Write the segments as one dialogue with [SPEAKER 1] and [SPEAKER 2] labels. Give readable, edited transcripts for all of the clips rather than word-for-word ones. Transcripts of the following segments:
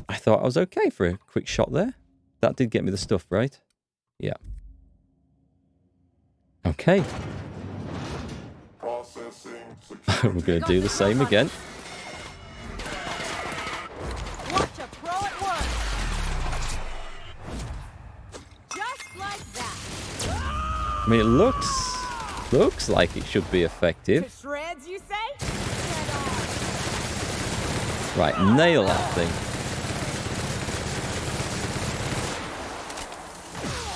[SPEAKER 1] I thought I was okay for a quick shot there. That did get me the stuff, right? Yeah. Okay. We're going to do the same again.
[SPEAKER 2] Watch a pro at work. Just like that.
[SPEAKER 1] I mean, it looks like it should be effective.
[SPEAKER 2] To shreds, you say?
[SPEAKER 1] Right, nail that thing.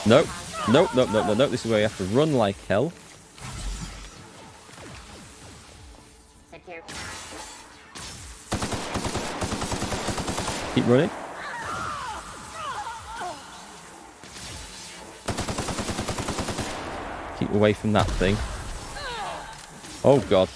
[SPEAKER 1] Nope. Nope, nope, nope, nope, nope. This is where you have to run like hell. Keep running. Keep away from that thing. Oh, God.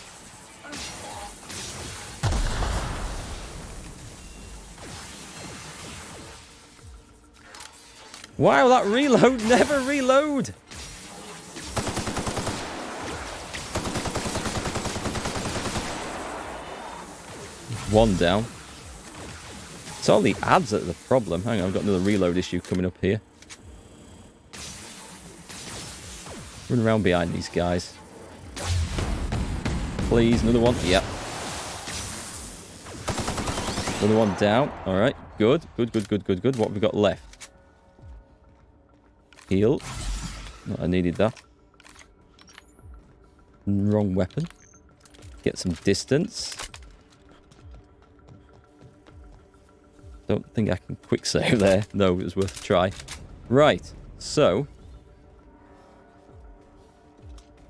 [SPEAKER 1] Wow, that reload never reload. One down. It's all the ads that are the problem. Hang on, I've got another reload issue coming up here. Run around behind these guys. Please, another one. Yep. Another one down. Alright, good. Good, good, good, good, good. What have we got left? Heal. Oh, I needed that. Wrong weapon. Get some distance. Don't think I can quick save there. No, it was worth a try. Right, so.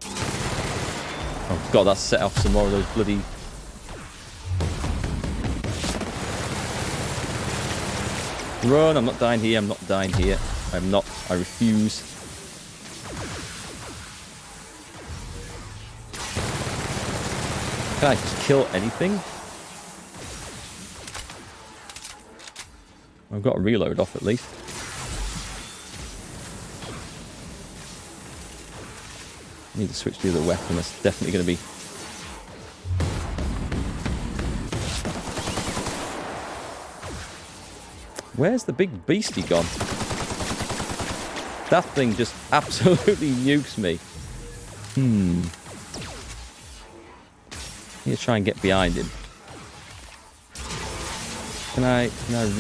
[SPEAKER 1] Oh god, that set off some more of those bloody... Run, I'm not dying here, I'm not dying here. I'm not, I refuse. Can I just kill anything? I've got a reload off at least. I need to switch to the other weapon. That's definitely going to be... Where's the big beastie gone? That thing just absolutely nukes me. Need to try and get behind him. Can I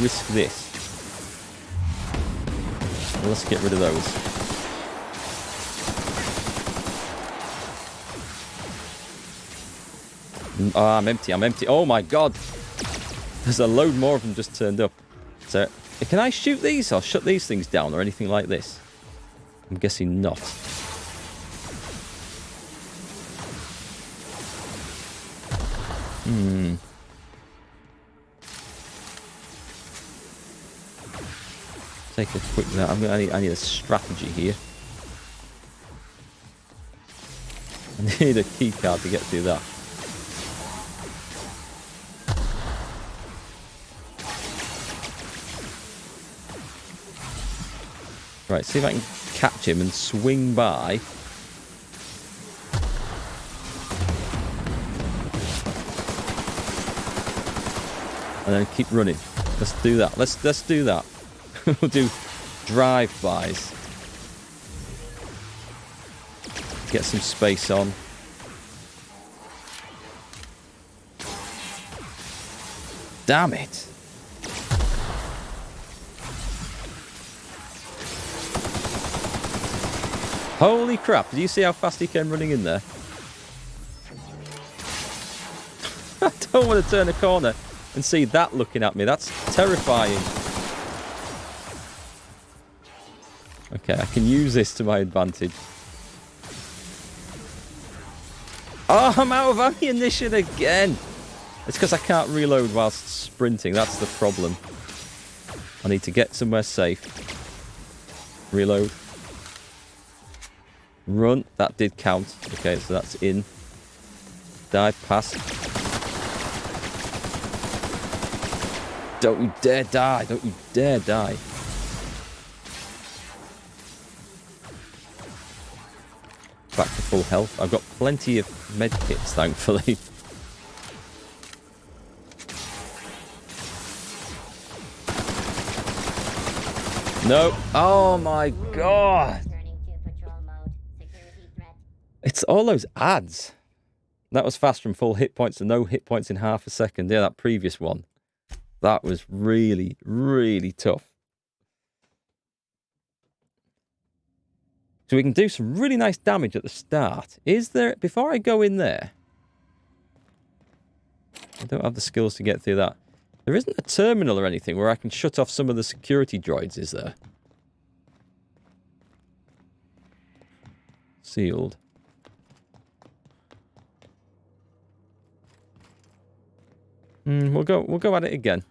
[SPEAKER 1] risk this? Well, let's get rid of those. Oh, I'm empty, I'm empty. Oh my god! There's a load more of them just turned up. So, can I shoot these or shut these things down or anything like this? I'm guessing not. Take a quick look. I need a strategy here. I need a key card to get through that. Right, see if I can catch him and swing by. And then keep running. Let's do that. Let's do that. We'll do drive-bys. Get some space on. Damn it. Holy crap, did you see how fast he came running in there? I don't want to turn a corner and see that looking at me. That's terrifying. Okay, I can use this to my advantage. Oh, I'm out of ammunition again. It's because I can't reload whilst sprinting. That's the problem. I need to get somewhere safe. Reload. Run. That did count. Okay, so that's in. Dive past. Don't you dare die. Don't you dare die. Back to full health. I've got plenty of med kits, thankfully. No. Oh my god. It's all those ads. That was fast from full hit points to no hit points in half a second. Yeah, that previous one. That was really, really tough. So we can do some really nice damage at the start. Is there... Before I go in there... I don't have the skills to get through that. There isn't a terminal or anything where I can shut off some of the security droids, is there? Sealed. We'll go at it again.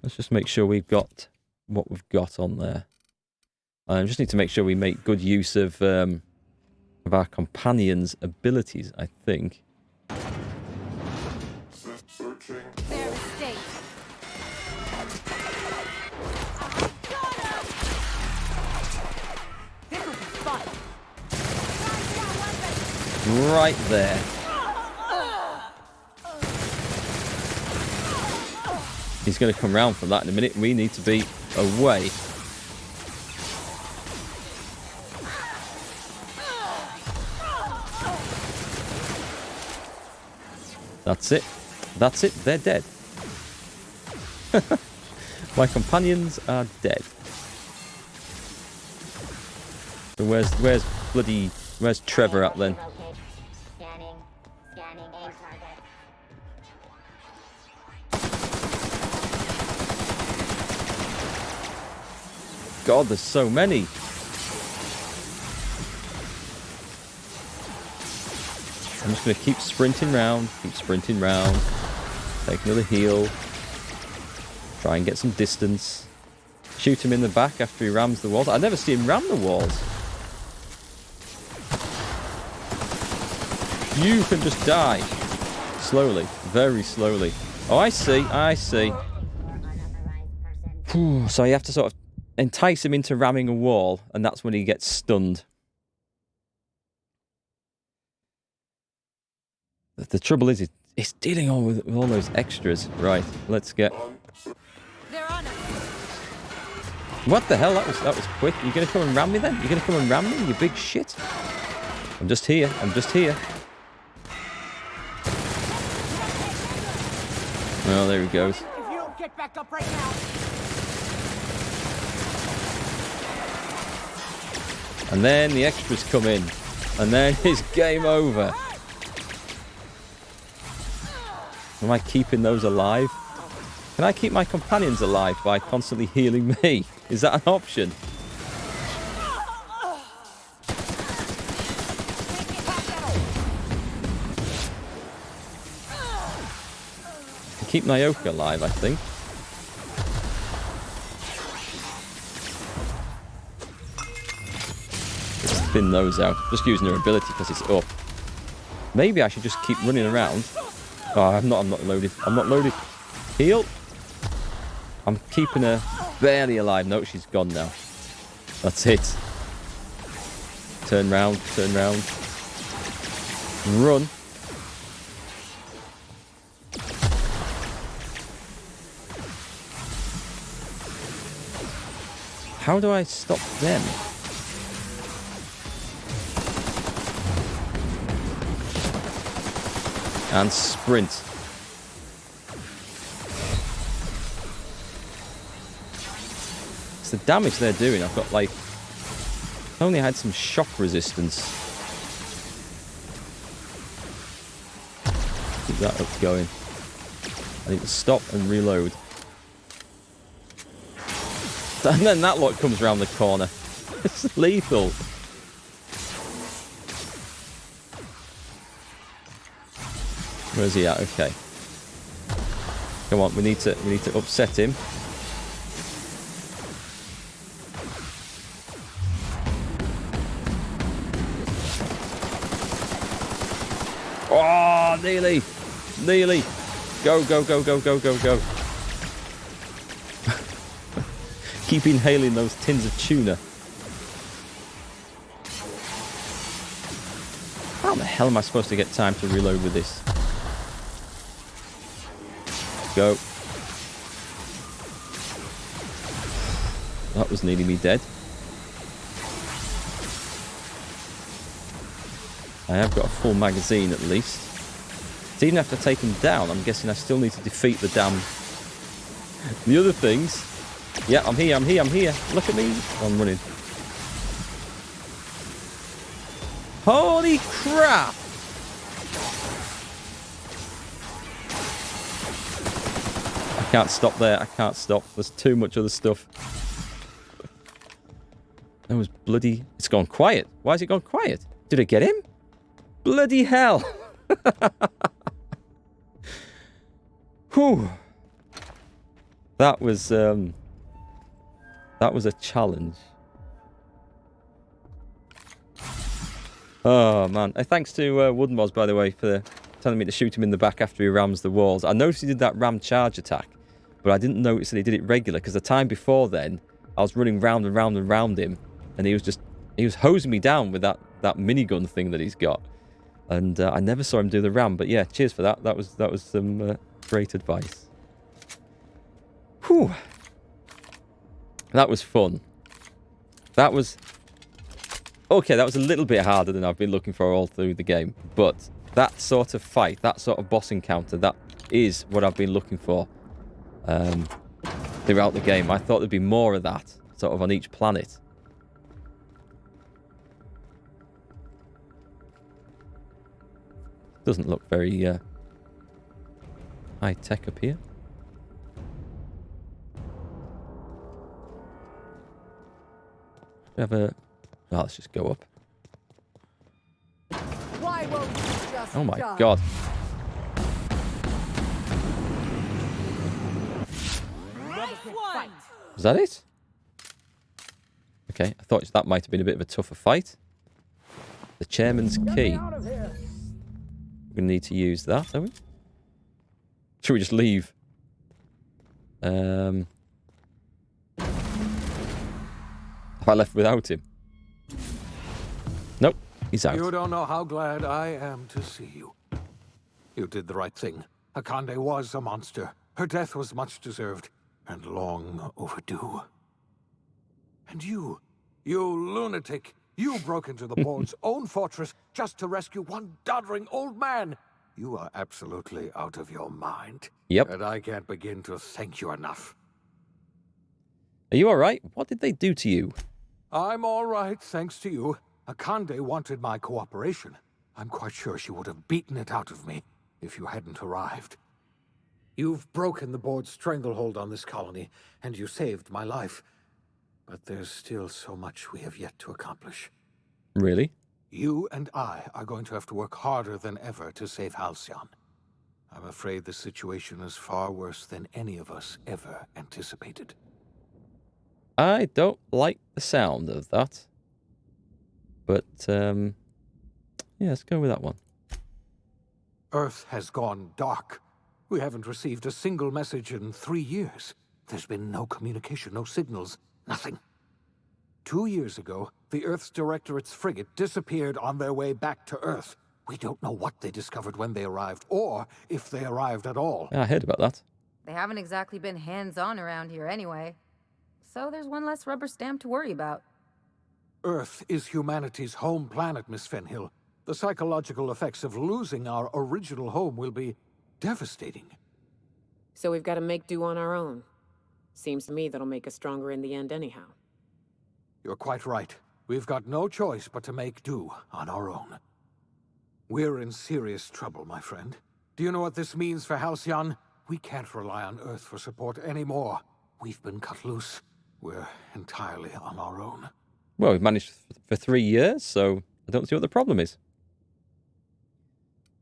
[SPEAKER 1] Let's just make sure we've got what we've got on there. I just need to make sure we make good use of our companion's abilities, I think.
[SPEAKER 2] Fair mistake. This will be fun.
[SPEAKER 1] Right there. He's going to come round from that in a minute. We need to be away. That's it. That's it. They're dead. My companions are dead. So where's Trevor at then? God, there's so many. I'm just going to keep sprinting round, take another heal, try and get some distance, shoot him in the back after he rams the walls. I never see him ram the walls. You can just die. Slowly, very slowly. Oh, I see. Whew, so you have to sort of entice him into ramming a wall, and that's when he gets stunned. The trouble is, it's dealing with all those extras. Right, let's get...
[SPEAKER 2] They're on us.
[SPEAKER 1] What the hell? That was quick. Are you going to come and ram me then? You're going to come and ram me, you big shit? I'm just here. Oh, there he goes.
[SPEAKER 2] If you don't get back up right now.
[SPEAKER 1] And then the extras come in. And then it's game over. Am I keeping those alive? Can I keep my companions alive by constantly healing me? Is that an option? Keep Nyoka alive, I think. Let's thin those out. Just using her ability because it's up. Maybe I should just keep running around. Oh, I'm not loaded. Heal. I'm keeping her barely alive. No, she's gone now. That's it. Turn round. Run. How do I stop them? And sprint. It's the damage they're doing. I've got like... I only had some shock resistance. Keep that up going. I need to stop and reload. And then that lot comes around the corner. It's lethal. Where's he at? Okay. Come on, we need to upset him. Oh, nearly. Go. Keep inhaling those tins of tuna. How the hell am I supposed to get time to reload with this? Go. That was nearly me dead. I have got a full magazine at least. So even after taking down, I'm guessing I still need to defeat the damn... the other things. Yeah, I'm here, I'm here, I'm here. Look at me. I'm running. Holy crap! I can't stop there. I can't stop. There's too much other stuff. That was bloody... It's gone quiet. Why has it gone quiet? Did I get him? Bloody hell. Whew. That was a challenge. Oh, man. Thanks to Wooden Moz, by the way, for telling me to shoot him in the back after he rams the walls. I noticed he did that ram charge attack, but I didn't notice that he did it regular, because the time before then, I was running round and round and round him, and he was hosing me down with that minigun thing that he's got. And I never saw him do the ram, but yeah, cheers for that. That was some great advice. Whew. That was fun. That was... Okay, that was a little bit harder than I've been looking for all through the game. But that sort of fight, that sort of boss encounter, that is what I've been looking for throughout the game. I thought there'd be more of that, sort of on each planet. Doesn't look very high-tech up here. We have a... Oh, let's just go up.
[SPEAKER 2] Why won't you just
[SPEAKER 1] Oh my
[SPEAKER 2] die?
[SPEAKER 1] god.
[SPEAKER 2] Fight.
[SPEAKER 1] Was that it? Okay, I thought that might have been a bit of a tougher fight. The chairman's key. We're going to need to use that, are we? Should we just leave? Have I left without him? Nope, he's out.
[SPEAKER 3] You don't know how glad I am to see you. You did the right thing. Akande was a monster. Her death was much deserved and long overdue. And you lunatic, you broke into the board's own fortress just to rescue one doddering old man. You are absolutely out of your mind.
[SPEAKER 1] Yep.
[SPEAKER 3] And I can't begin to thank you enough.
[SPEAKER 1] Are you alright? What did they do to you?
[SPEAKER 3] I'm all right, thanks to you. Akande wanted my cooperation. I'm quite sure she would have beaten it out of me if you hadn't arrived. You've broken the board's stranglehold on this colony, and you saved my life. But there's still so much we have yet to accomplish.
[SPEAKER 1] Really?
[SPEAKER 3] You and I are going to have to work harder than ever to save Halcyon. I'm afraid the situation is far worse than any of us ever anticipated.
[SPEAKER 1] I don't like the sound of that. But, yeah, let's go with that one.
[SPEAKER 3] Earth has gone dark. We haven't received a single message in 3 years. There's been no communication, no signals, nothing. 2 years ago, the Earth's Directorate's frigate disappeared on their way back to Earth. We don't know what they discovered when they arrived, or if they arrived at all.
[SPEAKER 1] Yeah, I heard about that.
[SPEAKER 4] They haven't exactly been hands-on around here anyway. So there's one less rubber stamp to worry about.
[SPEAKER 3] Earth is humanity's home planet, Miss Fenhill. The psychological effects of losing our original home will be devastating.
[SPEAKER 5] So we've got to make do on our own. Seems to me that'll make us stronger in the end anyhow.
[SPEAKER 3] You're quite right. We've got no choice but to make do on our own. We're in serious trouble, my friend. Do you know what this means for Halcyon? We can't rely on Earth for support anymore. We've been cut loose. We're entirely on our own.
[SPEAKER 1] Well, we've managed for 3 years, so I don't see what the problem is.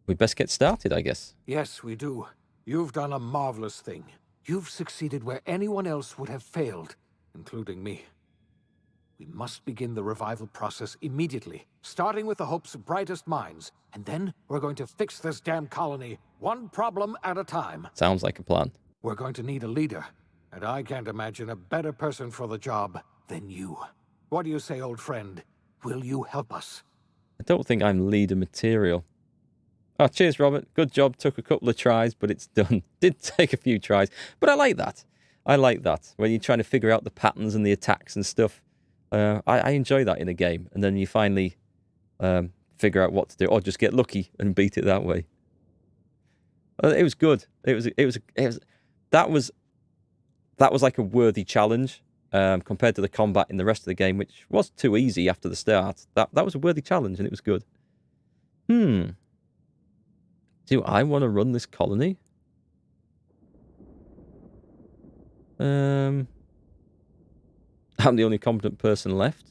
[SPEAKER 1] We best get started, I guess.
[SPEAKER 3] Yes, we do. You've done a marvelous thing. You've succeeded where anyone else would have failed, including me. We must begin the revival process immediately, starting with the Hope's brightest minds. And then we're going to fix this damn colony, one problem at a time.
[SPEAKER 1] Sounds like a plan.
[SPEAKER 3] We're going to need a leader, and I can't imagine a better person for the job than you. What do you say, old friend? Will you help us?
[SPEAKER 1] I don't think I'm leader material. Oh, cheers, Robert. Good job. Took a couple of tries, but it's done. Did take a few tries, but I like that. I like that. When you're trying to figure out the patterns and the attacks and stuff. I enjoy that in a game. And then you finally figure out what to do, or just get lucky and beat it that way. It was good. That was like a worthy challenge compared to the combat in the rest of the game, which was too easy after the start. That was a worthy challenge, and it was good. Do I want to run this colony? I'm the only competent person left.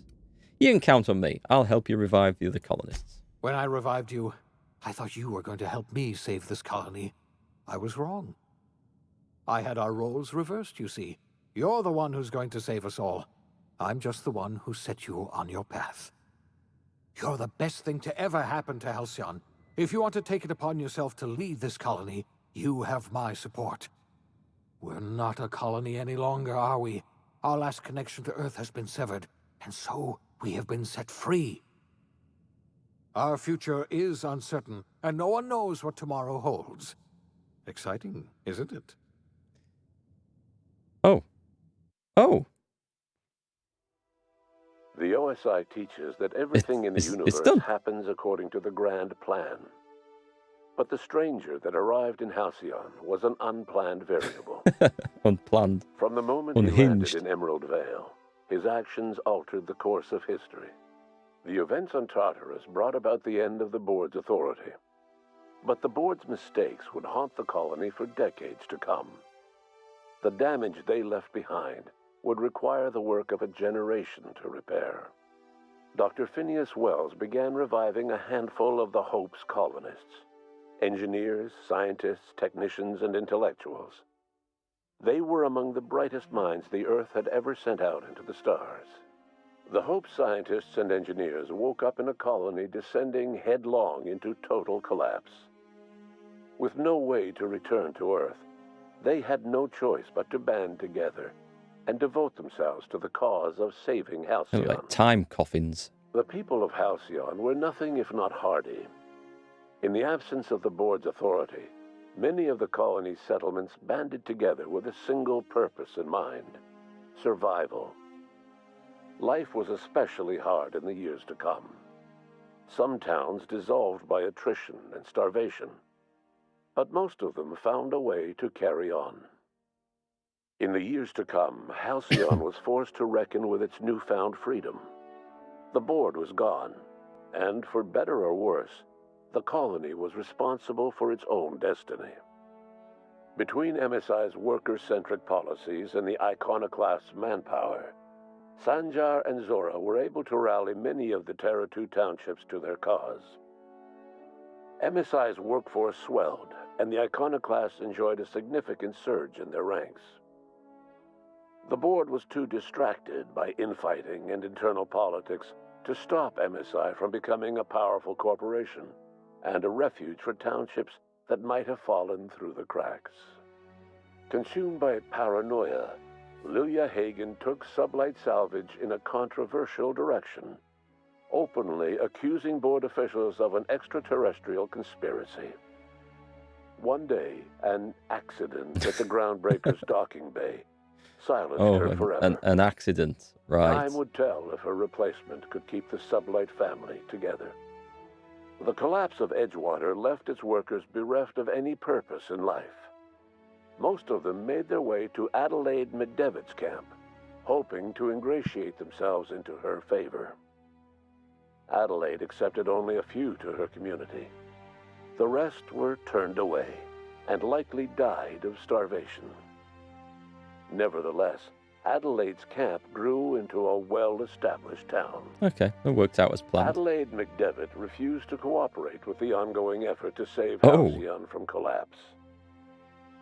[SPEAKER 1] You can count on me. I'll help you revive the other colonists.
[SPEAKER 3] When I revived you, I thought you were going to help me save this colony. I was wrong. I had our roles reversed, you see. You're the one who's going to save us all. I'm just the one who set you on your path. You're the best thing to ever happen to Halcyon. If you want to take it upon yourself to lead this colony, you have my support. We're not a colony any longer, are we? Our last connection to Earth has been severed, and so we have been set free. Our future is uncertain, and no one knows what tomorrow holds. Exciting, isn't it?
[SPEAKER 1] Oh.
[SPEAKER 6] The OSI teaches that everything in the universe happens according to the grand plan. But the stranger that arrived in Halcyon was an unplanned variable.
[SPEAKER 1] Unplanned.
[SPEAKER 6] From the moment he landed in Emerald Vale, his actions altered the course of history. The events on Tartarus brought about the end of the board's authority. But the board's mistakes would haunt the colony for decades to come. The damage they left behind would require the work of a generation to repair. Dr. Phineas Wells began reviving a handful of the Hope's colonists. Engineers, scientists, technicians, and intellectuals. They were among the brightest minds the Earth had ever sent out into the stars. The Hope scientists and engineers woke up in a colony descending headlong into total collapse. With no way to return to Earth, they had no choice but to band together and devote themselves to the cause of saving Halcyon.
[SPEAKER 1] Like time coffins.
[SPEAKER 6] The people of Halcyon were nothing if not hardy. In the absence of the board's authority, many of the colony's settlements banded together with a single purpose in mind: survival. Life was especially hard in the years to come. Some towns dissolved by attrition and starvation, but most of them found a way to carry on. In the years to come, Halcyon was forced to reckon with its newfound freedom. The board was gone, and for better or worse, the colony was responsible for its own destiny. Between MSI's worker-centric policies and the iconoclast's manpower, Sanjar and Zora were able to rally many of the Terra 2 townships to their cause. MSI's workforce swelled, and the iconoclasts enjoyed a significant surge in their ranks. The board was too distracted by infighting and internal politics to stop MSI from becoming a powerful corporation and a refuge for townships that might have fallen through the cracks. Consumed by paranoia, Lilia Hagen took Sublight Salvage in a controversial direction, openly accusing board officials of an extraterrestrial conspiracy. One day, an accident at the Groundbreaker's docking bay silenced her forever.
[SPEAKER 1] An accident, right.
[SPEAKER 6] Time would tell if her replacement could keep the Sublight family together. The collapse of Edgewater left its workers bereft of any purpose in life. Most of them made their way to Adelaide McDevitt's camp, hoping to ingratiate themselves into her favor. Adelaide accepted only a few to her community. The rest were turned away and likely died of starvation. Nevertheless, Adelaide's camp grew into a well-established town.
[SPEAKER 1] Okay, that worked out as planned.
[SPEAKER 6] Adelaide McDevitt refused to cooperate with the ongoing effort to save Halcyon from collapse.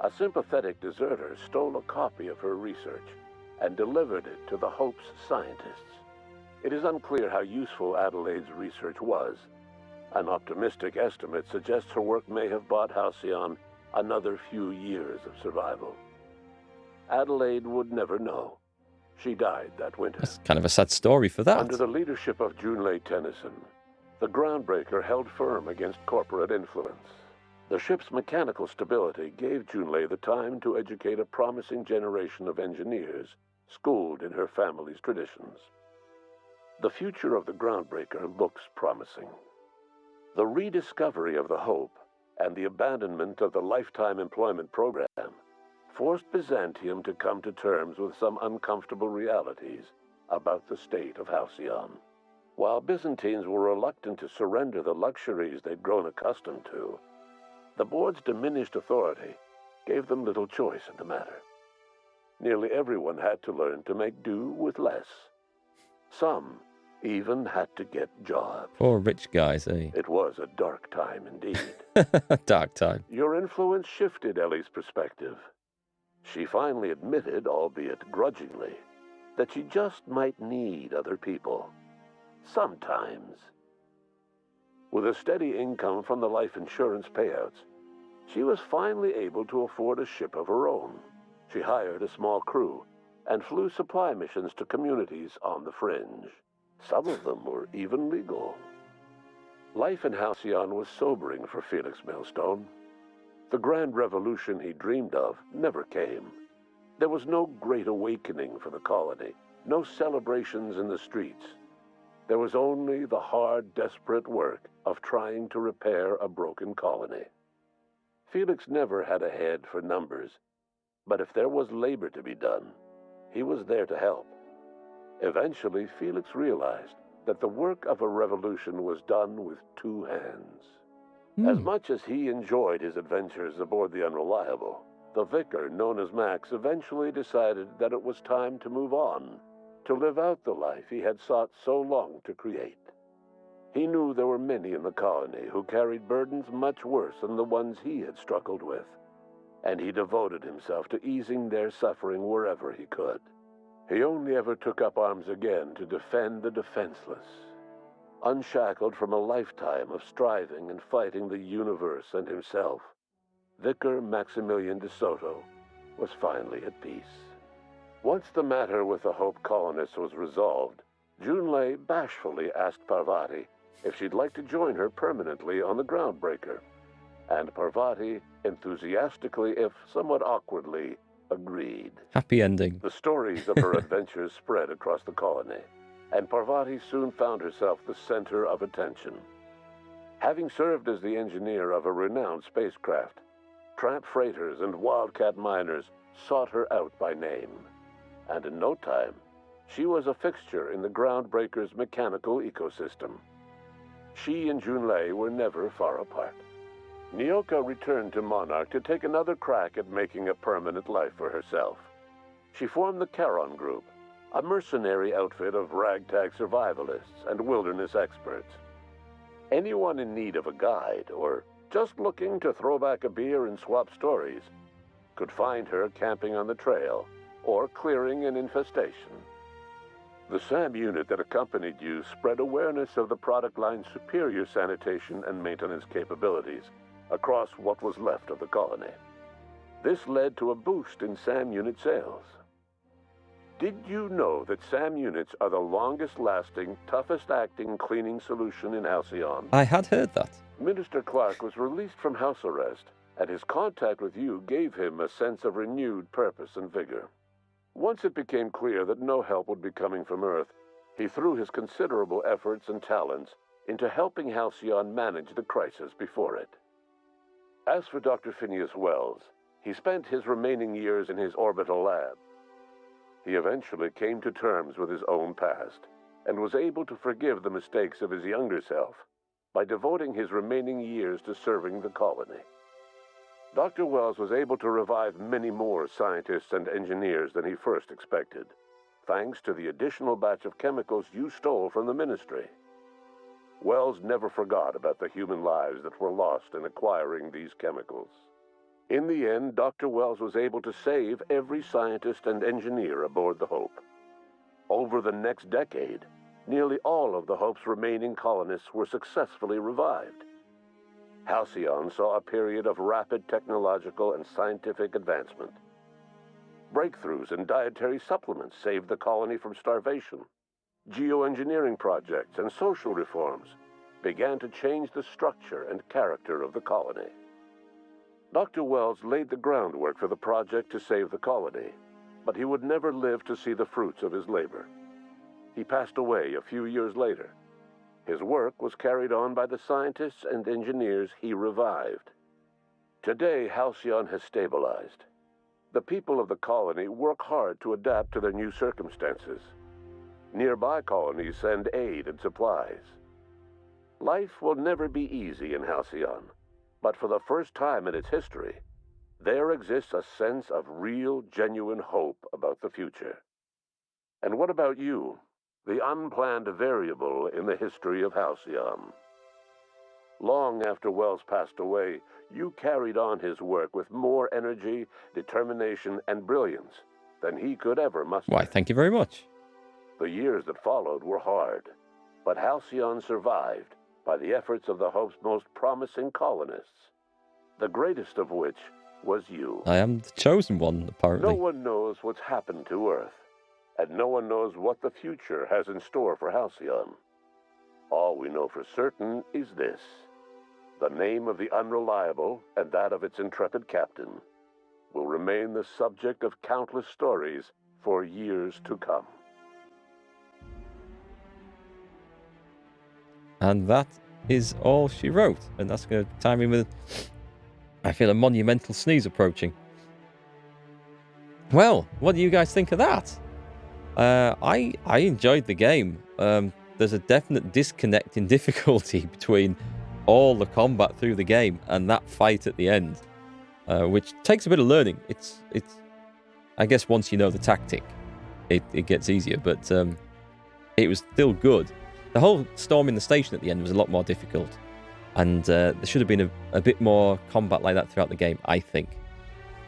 [SPEAKER 6] A sympathetic deserter stole a copy of her research and delivered it to the Hope's scientists. It is unclear how useful Adelaide's research was. An optimistic estimate suggests her work may have bought Halcyon another few years of survival. Adelaide would never know. She died that winter.
[SPEAKER 1] That's kind of a sad story for that.
[SPEAKER 6] Under the leadership of Junlei Tennyson, The Groundbreaker held firm against corporate influence. The ship's mechanical stability gave Junlei the time to educate a promising generation of engineers schooled in her family's traditions. The future of the Groundbreaker looks promising. The rediscovery of the Hope and the abandonment of the lifetime employment program forced Byzantium to come to terms with some uncomfortable realities about the state of Halcyon. While Byzantines were reluctant to surrender the luxuries they'd grown accustomed to, the board's diminished authority gave them little choice in the matter. Nearly everyone had to learn to make do with less. Some even had to get jobs.
[SPEAKER 1] Poor rich guys, eh?
[SPEAKER 6] It was a dark time indeed.
[SPEAKER 1] Dark time.
[SPEAKER 6] Your influence shifted Ellie's perspective. She finally admitted, albeit grudgingly, that she just might need other people. Sometimes. With a steady income from the life insurance payouts, she was finally able to afford a ship of her own. She hired a small crew and flew supply missions to communities on the fringe. Some of them were even legal. Life in Halcyon was sobering for Felix Millstone. The grand revolution he dreamed of never came. There was no great awakening for the colony, no celebrations in the streets. There was only the hard, desperate work of trying to repair a broken colony. Felix never had a head for numbers, but if there was labor to be done, he was there to help. Eventually, Felix realized that the work of a revolution was done with two hands. As much as he enjoyed his adventures aboard the Unreliable, the vicar, known as Max, eventually decided that it was time to move on, to live out the life he had sought so long to create. He knew there were many in the colony who carried burdens much worse than the ones he had struggled with, and he devoted himself to easing their suffering wherever he could. He only ever took up arms again to defend the defenseless. Unshackled from a lifetime of striving and fighting the universe and himself, Vicar Maximilian de Soto was finally at peace. Once the matter with the Hope colonists was resolved, Junlei bashfully asked Parvati if she'd like to join her permanently on the Groundbreaker, and Parvati enthusiastically, if somewhat awkwardly, agreed.
[SPEAKER 1] Happy ending.
[SPEAKER 6] The stories of her adventures spread across the colony, and Parvati soon found herself the center of attention. Having served as the engineer of a renowned spacecraft, tramp freighters and wildcat miners sought her out by name, and in no time, she was a fixture in the Groundbreaker's mechanical ecosystem. She and Junlei were never far apart. Nyoka returned to Monarch to take another crack at making a permanent life for herself. She formed the Charon Group, a mercenary outfit of ragtag survivalists and wilderness experts. Anyone in need of a guide, or just looking to throw back a beer and swap stories, could find her camping on the trail or clearing an infestation. The SAM unit that accompanied you spread awareness of the product line's superior sanitation and maintenance capabilities across what was left of the colony. This led to a boost in SAM unit sales. Did you know that SAM units are the longest-lasting, toughest-acting cleaning solution in Halcyon?
[SPEAKER 1] I had heard that.
[SPEAKER 6] Minister Clark was released from house arrest, and his contact with you gave him a sense of renewed purpose and vigor. Once it became clear that no help would be coming from Earth, he threw his considerable efforts and talents into helping Halcyon manage the crisis before it. As for Dr. Phineas Wells, he spent his remaining years in his orbital lab. He eventually came to terms with his own past and was able to forgive the mistakes of his younger self by devoting his remaining years to serving the colony. Dr. Wells was able to revive many more scientists and engineers than he first expected, thanks to the additional batch of chemicals you stole from the Ministry. Wells never forgot about the human lives that were lost in acquiring these chemicals. In the end, Dr. Wells was able to save every scientist and engineer aboard the Hope. Over the next decade, nearly all of the Hope's remaining colonists were successfully revived. Halcyon saw a period of rapid technological and scientific advancement. Breakthroughs in dietary supplements saved the colony from starvation. Geoengineering projects and social reforms began to change the structure and character of the colony. Dr. Wells laid the groundwork for the project to save the colony, but he would never live to see the fruits of his labor. He passed away a few years later. His work was carried on by the scientists and engineers he revived. Today, Halcyon has stabilized. The people of the colony work hard to adapt to their new circumstances. Nearby colonies send aid and supplies. Life will never be easy in Halcyon, but for the first time in its history, there exists a sense of real, genuine hope about the future. And what about you, the unplanned variable in the history of Halcyon? Long after Wells passed away, you carried on his work with more energy, determination, and brilliance than he could ever muster.
[SPEAKER 1] Why, thank you very much.
[SPEAKER 6] The years that followed were hard, but Halcyon survived by the efforts of the Hope's most promising colonists, the greatest of which was you.
[SPEAKER 1] I am the chosen one, apparently.
[SPEAKER 6] No one knows what's happened to Earth, and no one knows what the future has in store for Halcyon. All we know for certain is this: the name of the Unreliable and that of its intrepid captain will remain the subject of countless stories for years to come.
[SPEAKER 1] And that is all she wrote. And that's going to time in with, I feel, a monumental sneeze approaching. Well, what do you guys think of that? I enjoyed the game. There's a definite disconnect in difficulty between all the combat through the game and that fight at the end, which takes a bit of learning. It's I guess once you know the tactic, it gets easier, but it was still good. The whole storming the station at the end was a lot more difficult, and there should have been a bit more combat like that throughout the game, I think.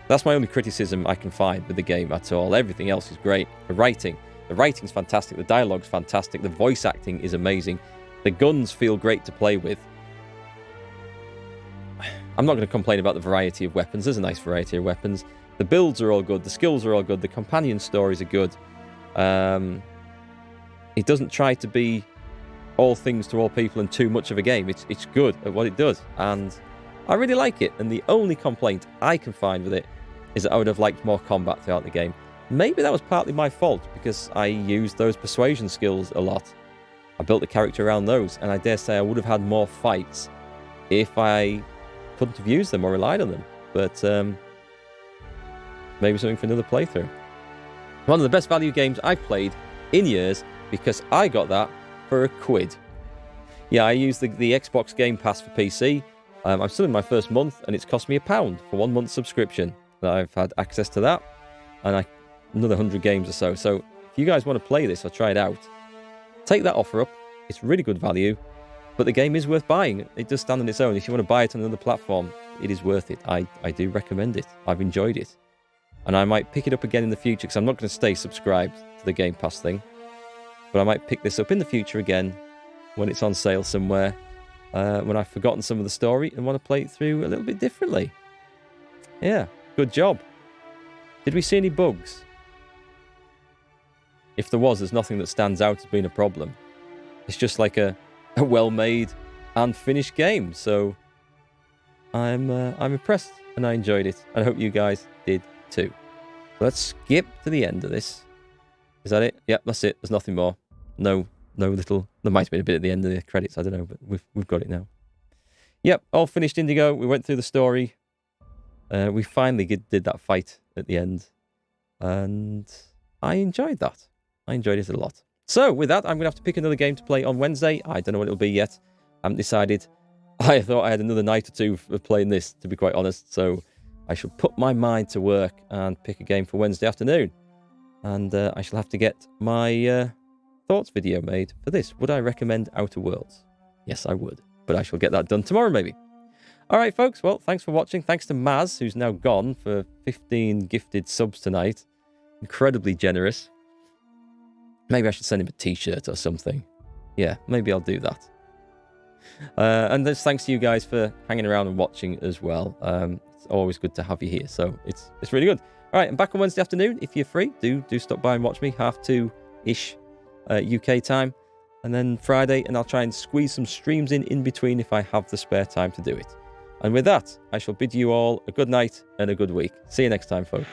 [SPEAKER 1] That's my only criticism I can find with the game at all. Everything else is great. The writing's fantastic, the dialogue's fantastic, the voice acting is amazing, the guns feel great to play with. I'm not going to complain about the variety of weapons. There's a nice variety of weapons. The builds are all good, the skills are all good, the companion stories are good. It doesn't try to be all things to all people and too much of a game. It's good at what it does, and I really like it. And the only complaint I can find with it is that I would have liked more combat throughout the game. Maybe that was partly my fault, because I used those persuasion skills a lot. I built the character around those, and I dare say I would have had more fights if I couldn't have used them or relied on them. But maybe something for another playthrough. One of the best value games I've played in years, because I got that for £1. Yeah, I used the Xbox Game Pass for PC. I'm still in my first month, and it's cost me £1 for 1 month's subscription. I've had access to that, and another 100 games or so. So if you guys want to play this or try it out, take that offer up. It's really good value, but the game is worth buying. It does stand on its own. If you want to buy it on another platform, it is worth it. I do recommend it. I've enjoyed it, and I might pick it up again in the future, because I'm not going to stay subscribed to the Game Pass thing. But I might pick this up in the future again when it's on sale somewhere, when I've forgotten some of the story and want to play it through a little bit differently. Yeah, good job. Did we see any bugs? If there was, there's nothing that stands out as being a problem. It's just like a well-made and finished game. So I'm impressed, and I enjoyed it. And I hope you guys did too. Let's skip to the end of this. Is that it? Yep, that's it. There's nothing more. No little... There might have been a bit at the end of the credits. I don't know, but we've got it now. Yep, all finished Indigo. We went through the story. We finally did that fight at the end. And I enjoyed that. I enjoyed it a lot. So, with that, I'm going to have to pick another game to play on Wednesday. I don't know what it'll be yet. I haven't decided. I thought I had another night or two of playing this, to be quite honest. So, I shall put my mind to work and pick a game for Wednesday afternoon. And I shall have to get my thoughts video made for this. Would I recommend Outer Worlds? Yes, I would. But I shall get that done tomorrow, maybe. All right, folks. Well, thanks for watching. Thanks to Maz, who's now gone, for 15 gifted subs tonight. Incredibly generous. Maybe I should send him a t-shirt or something. Yeah, maybe I'll do that. And just thanks to you guys for hanging around and watching as well. It's always good to have you here. So it's really good. All right, I'm back on Wednesday afternoon. If you're free, do stop by and watch me. 2:30-ish UK time. and then Friday, and I'll try and squeeze some streams in between if I have the spare time to do it. And with that, I shall bid you all a good night and a good week. See you next time, folks.